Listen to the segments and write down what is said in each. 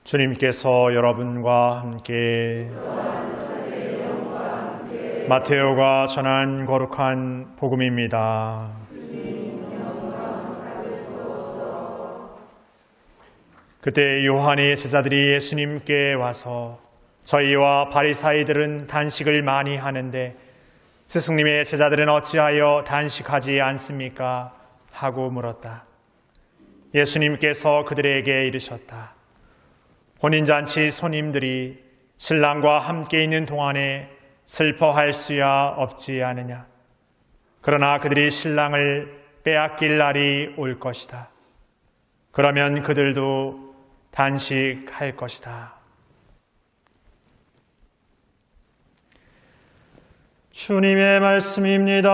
주님께서 여러분과 함께 마테오가 전한 거룩한 복음입니다. 그때 요한의 제자들이 예수님께 와서 저희와 바리사이들은 단식을 많이 하는데 스승님의 제자들은 어찌하여 단식하지 않습니까? 하고 물었다. 예수님께서 그들에게 이르셨다. 혼인잔치 손님들이 신랑과 함께 있는 동안에 슬퍼할 수야 없지 않으냐. 그러나 그들이 신랑을 빼앗길 날이 올 것이다. 그러면 그들도 단식할 것이다. 주님의 말씀입니다.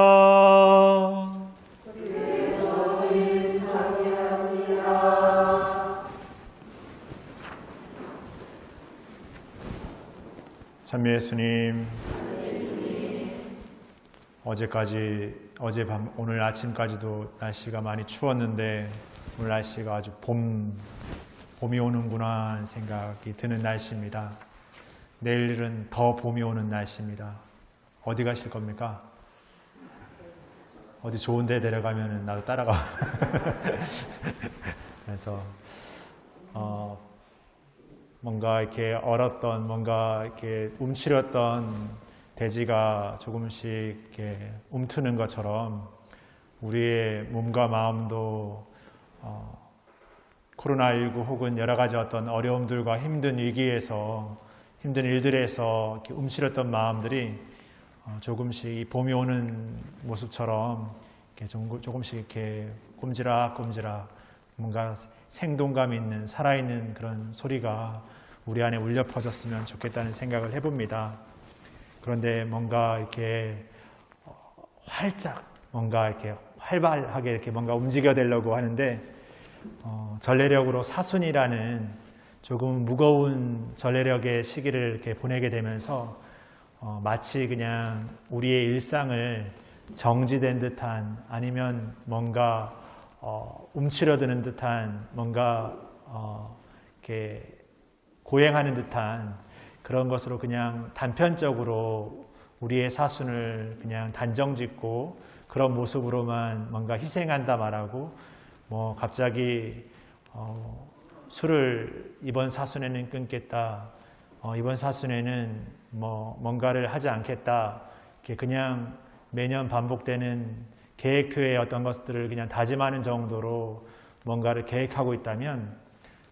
찬미 예수님, 어젯밤, 오늘 아침까지도 날씨가 많이 추웠는데 오늘 날씨가 아주 봄이 오는구나 하는 생각이 드는 날씨입니다. 내일은 더 봄이 오는 날씨입니다. 어디 가실 겁니까? 어디 좋은 데 데려가면 나도 따라가. 그래서 뭔가 이렇게 얼었던, 뭔가 이렇게 움츠렸던 대지가 조금씩 이렇게 움트는 것처럼 우리의 몸과 마음도 코로나19 혹은 여러 가지 어떤 어려움들과 힘든 위기에서, 힘든 일들에서 이렇게 움츠렸던 마음들이 조금씩 이 봄이 오는 모습처럼 이렇게 조금씩 이렇게 꼼지락꼼지락 뭔가 생동감 있는 살아있는 그런 소리가 우리 안에 울려 퍼졌으면 좋겠다는 생각을 해봅니다. 그런데 뭔가 이렇게 활짝 뭔가 이렇게 활발하게 이렇게 뭔가 움직여내려고 하는데 전례력으로 사순이라는 조금 무거운 전례력의 시기를 이렇게 보내게 되면서 마치 그냥 우리의 일상을 정지된 듯한 아니면 뭔가 움츠려드는 듯한 뭔가 이렇게 고행하는 듯한 그런 것으로 그냥 단편적으로 우리의 사순을 그냥 단정짓고 그런 모습으로만 뭔가 희생한다 말하고 뭐 갑자기 술을 이번 사순에는 끊겠다. 이번 사순에는 뭐 뭔가를 하지 않겠다. 이렇게 그냥 매년 반복되는 계획표의 어떤 것들을 그냥 다짐하는 정도로 뭔가를 계획하고 있다면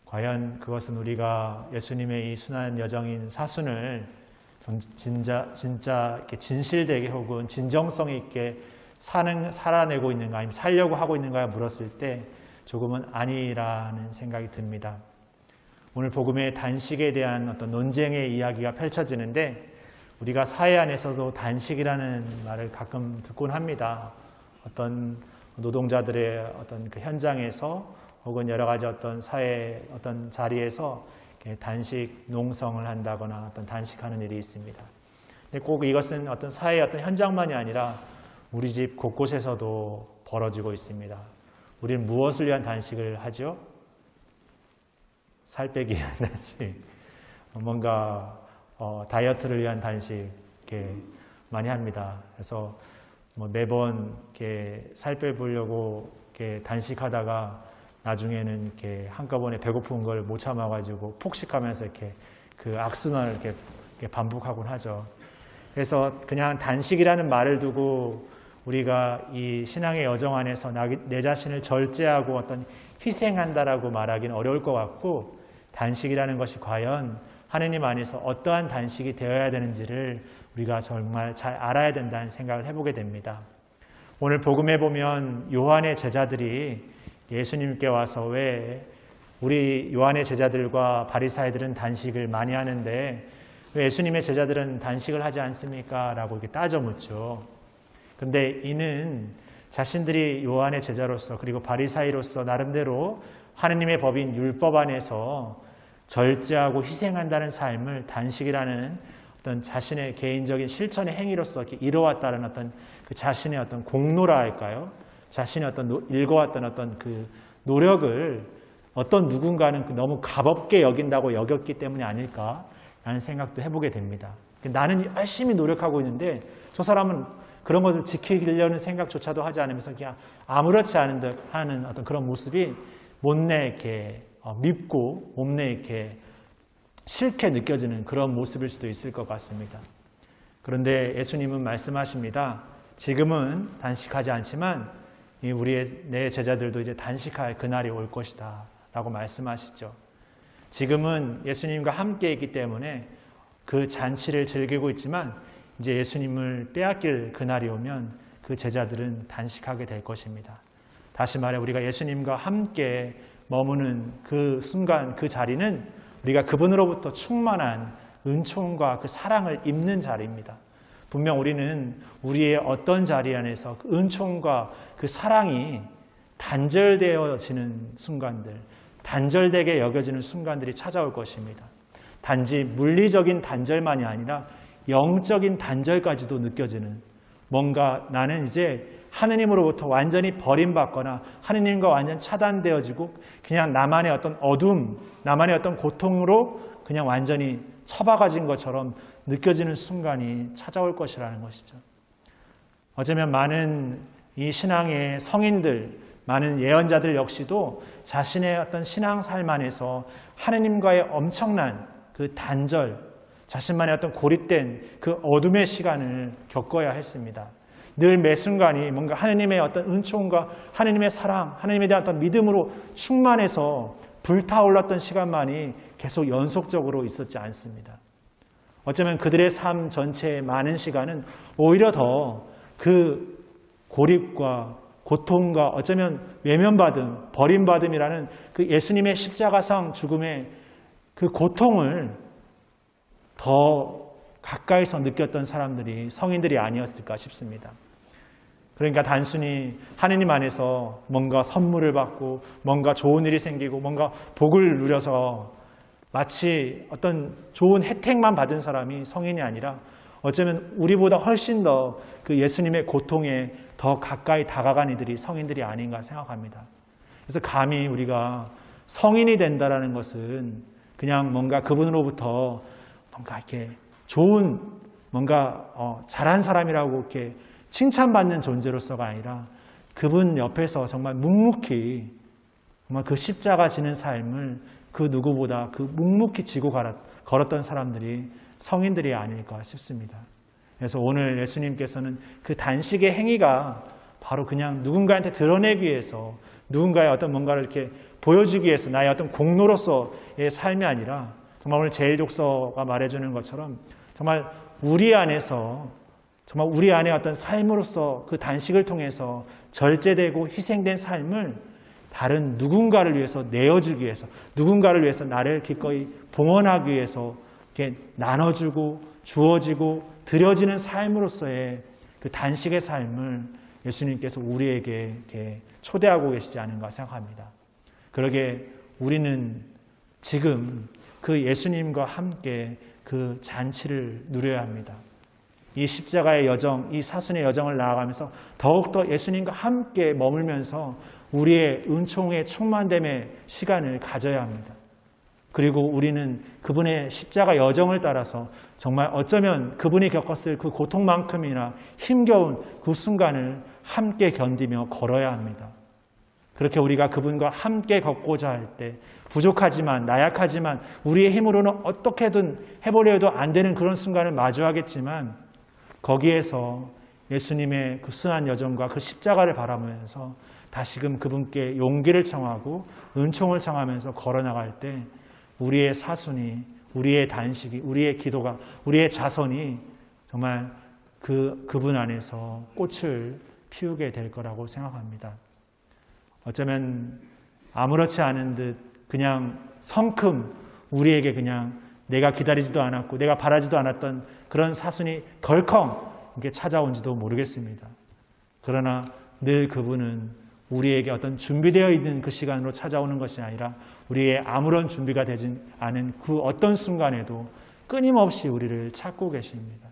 과연 그것은 우리가 예수님의 이 순한 여정인 사순을 진짜 이렇게 진실되게 혹은 진정성 있게 살아내고 있는가 아니면 살려고 하고 있는가 물었을 때 조금은 아니라는 생각이 듭니다. 오늘 복음의 단식에 대한 어떤 논쟁의 이야기가 펼쳐지는데 우리가 사회 안에서도 단식이라는 말을 가끔 듣곤 합니다. 어떤 노동자들의 어떤 그 현장에서 혹은 여러 가지 어떤 사회 어떤 자리에서 단식 농성을 한다거나 어떤 단식하는 일이 있습니다. 근데 꼭 이것은 어떤 사회의 어떤 현장만이 아니라 우리 집 곳곳에서도 벌어지고 있습니다. 우리는 무엇을 위한 단식을 하죠? 살 빼기 위한 단식, 뭔가 다이어트를 위한 단식 이렇게 많이 합니다. 그래서 뭐 매번 이렇게 살 빼보려고 이렇게 단식하다가 나중에는 이렇게 한꺼번에 배고픈 걸 못 참아가지고 폭식하면서 이렇게 그 악순환을 이렇게 반복하곤 하죠. 그래서 그냥 단식이라는 말을 두고 우리가 이 신앙의 여정 안에서 내 자신을 절제하고 어떤 희생한다라고 말하기는 어려울 것 같고 단식이라는 것이 과연 하느님 안에서 어떠한 단식이 되어야 되는지를 우리가 정말 잘 알아야 된다는 생각을 해보게 됩니다. 오늘 복음에 보면 요한의 제자들이 예수님께 와서 왜 우리 요한의 제자들과 바리사이들은 단식을 많이 하는데 왜 예수님의 제자들은 단식을 하지 않습니까? 라고 이렇게 따져 묻죠. 근데 이는 자신들이 요한의 제자로서 그리고 바리사이로서 나름대로 하느님의 법인 율법 안에서 절제하고 희생한다는 삶을 단식이라는 어떤 자신의 개인적인 실천의 행위로서 이렇게 이뤄왔다는 어떤 그 자신의 어떤 공로라 할까요? 자신의 어떤 읽어왔던 어떤 그 노력을 어떤 누군가는 너무 가볍게 여긴다고 여겼기 때문이 아닐까라는 생각도 해보게 됩니다. 나는 열심히 노력하고 있는데 저 사람은 그런 것을 지키려는 생각조차도 하지 않으면서 그냥 아무렇지 않은 듯 하는 어떤 그런 모습이 못내 이렇게 밉고 못내 이렇게 싫게 느껴지는 그런 모습일 수도 있을 것 같습니다. 그런데 예수님은 말씀하십니다. 지금은 단식하지 않지만 내 제자들도 이제 단식할 그날이 올 것이다 라고 말씀하시죠. 지금은 예수님과 함께 있기 때문에 그 잔치를 즐기고 있지만 이제 예수님을 빼앗길 그날이 오면 그 제자들은 단식하게 될 것입니다. 다시 말해 우리가 예수님과 함께 머무는 그 순간 그 자리는 우리가 그분으로부터 충만한 은총과 그 사랑을 입는 자리입니다. 분명 우리는 우리의 어떤 자리 안에서 그 은총과 그 사랑이 단절되어지는 순간들, 단절되게 여겨지는 순간들이 찾아올 것입니다. 단지 물리적인 단절만이 아니라 영적인 단절까지도 느껴지는, 뭔가 나는 이제 하느님으로부터 완전히 버림받거나 하느님과 완전 차단되어지고 그냥 나만의 어떤 어둠, 나만의 어떤 고통으로 그냥 완전히 처박아진 것처럼 느껴지는 순간이 찾아올 것이라는 것이죠. 어쩌면 많은 이 신앙의 성인들, 많은 예언자들 역시도 자신의 어떤 신앙 삶 안에서 하느님과의 엄청난 그 단절, 자신만의 어떤 고립된 그 어둠의 시간을 겪어야 했습니다. 늘 매 순간이 뭔가 하느님의 어떤 은총과 하느님의 사랑, 하느님에 대한 어떤 믿음으로 충만해서 불타올랐던 시간만이 계속 연속적으로 있었지 않습니다. 어쩌면 그들의 삶 전체의 많은 시간은 오히려 더 그 고립과 고통과 어쩌면 외면받음, 버림받음이라는 그 예수님의 십자가상 죽음의 그 고통을 더 가까이서 느꼈던 사람들이 성인들이 아니었을까 싶습니다. 그러니까 단순히 하느님 안에서 뭔가 선물을 받고 뭔가 좋은 일이 생기고 뭔가 복을 누려서 마치 어떤 좋은 혜택만 받은 사람이 성인이 아니라 어쩌면 우리보다 훨씬 더 그 예수님의 고통에 더 가까이 다가간 이들이 성인들이 아닌가 생각합니다. 그래서 감히 우리가 성인이 된다라는 것은 그냥 뭔가 그분으로부터 뭔가 이렇게 좋은 뭔가 잘한 사람이라고 이렇게 칭찬받는 존재로서가 아니라 그분 옆에서 정말 묵묵히 정말 그 십자가 지는 삶을 그 누구보다 그 묵묵히 지고 걸었던 사람들이 성인들이 아닐까 싶습니다. 그래서 오늘 예수님께서는 그 단식의 행위가 바로 그냥 누군가한테 드러내기 위해서 누군가의 어떤 뭔가를 이렇게 보여주기 위해서 나의 어떤 공로로서의 삶이 아니라 정말 오늘 제1족서가 말해주는 것처럼 정말 우리 안에서 정말 우리 안에 어떤 삶으로서 그 단식을 통해서 절제되고 희생된 삶을 다른 누군가를 위해서 내어주기 위해서 누군가를 위해서 나를 기꺼이 봉헌하기 위해서 이렇게 나눠주고 주어지고 드려지는 삶으로서의 그 단식의 삶을 예수님께서 우리에게 이렇게 초대하고 계시지 않은가 생각합니다. 그러게 우리는 지금 그 예수님과 함께 그 잔치를 누려야 합니다. 이 십자가의 여정, 이 사순의 여정을 나아가면서 더욱더 예수님과 함께 머물면서 우리의 은총의 충만됨의 시간을 가져야 합니다. 그리고 우리는 그분의 십자가 여정을 따라서 정말 어쩌면 그분이 겪었을 그 고통만큼이나 힘겨운 그 순간을 함께 견디며 걸어야 합니다. 그렇게 우리가 그분과 함께 걷고자 할 때 부족하지만 나약하지만 우리의 힘으로는 어떻게든 해보려 해도 안 되는 그런 순간을 마주하겠지만 거기에서 예수님의 그 순한 여정과 그 십자가를 바라보면서 다시금 그분께 용기를 청하고 은총을 청하면서 걸어나갈 때 우리의 사순이, 우리의 단식이, 우리의 기도가, 우리의 자선이 정말 그분 안에서 꽃을 피우게 될 거라고 생각합니다. 어쩌면 아무렇지 않은 듯 그냥 성큼 우리에게 그냥 내가 기다리지도 않았고 내가 바라지도 않았던 그런 사순이 덜컹 이렇게 찾아온지도 모르겠습니다. 그러나 늘 그분은 우리에게 어떤 준비되어 있는 그 시간으로 찾아오는 것이 아니라 우리의 아무런 준비가 되지 않은 그 어떤 순간에도 끊임없이 우리를 찾고 계십니다.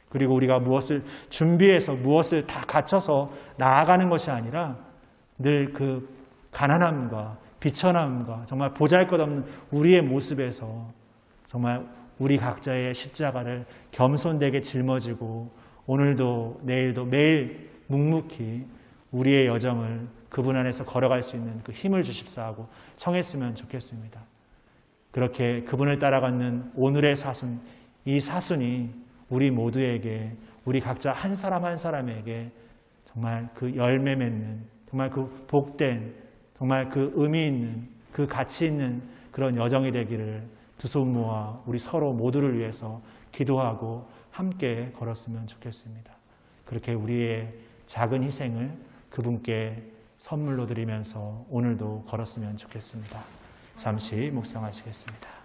그리고 우리가 무엇을 준비해서 무엇을 다 갖춰서 나아가는 것이 아니라 늘 그 가난함과 비천함과 정말 보잘것없는 우리의 모습에서 정말 우리 각자의 십자가를 겸손되게 짊어지고 오늘도 내일도 매일 묵묵히 우리의 여정을 그분 안에서 걸어갈 수 있는 그 힘을 주십사하고 청했으면 좋겠습니다. 그렇게 그분을 따라가는 오늘의 사순, 이 사순이 우리 모두에게, 우리 각자 한 사람 한 사람에게 정말 그 열매 맺는, 정말 그 복된, 정말 그 의미 있는, 그 가치 있는 그런 여정이 되기를 두 손 모아 우리 서로 모두를 위해서 기도하고 함께 걸었으면 좋겠습니다. 그렇게 우리의 작은 희생을 그분께 선물로 드리면서 오늘도 걸었으면 좋겠습니다. 잠시 묵상하시겠습니다.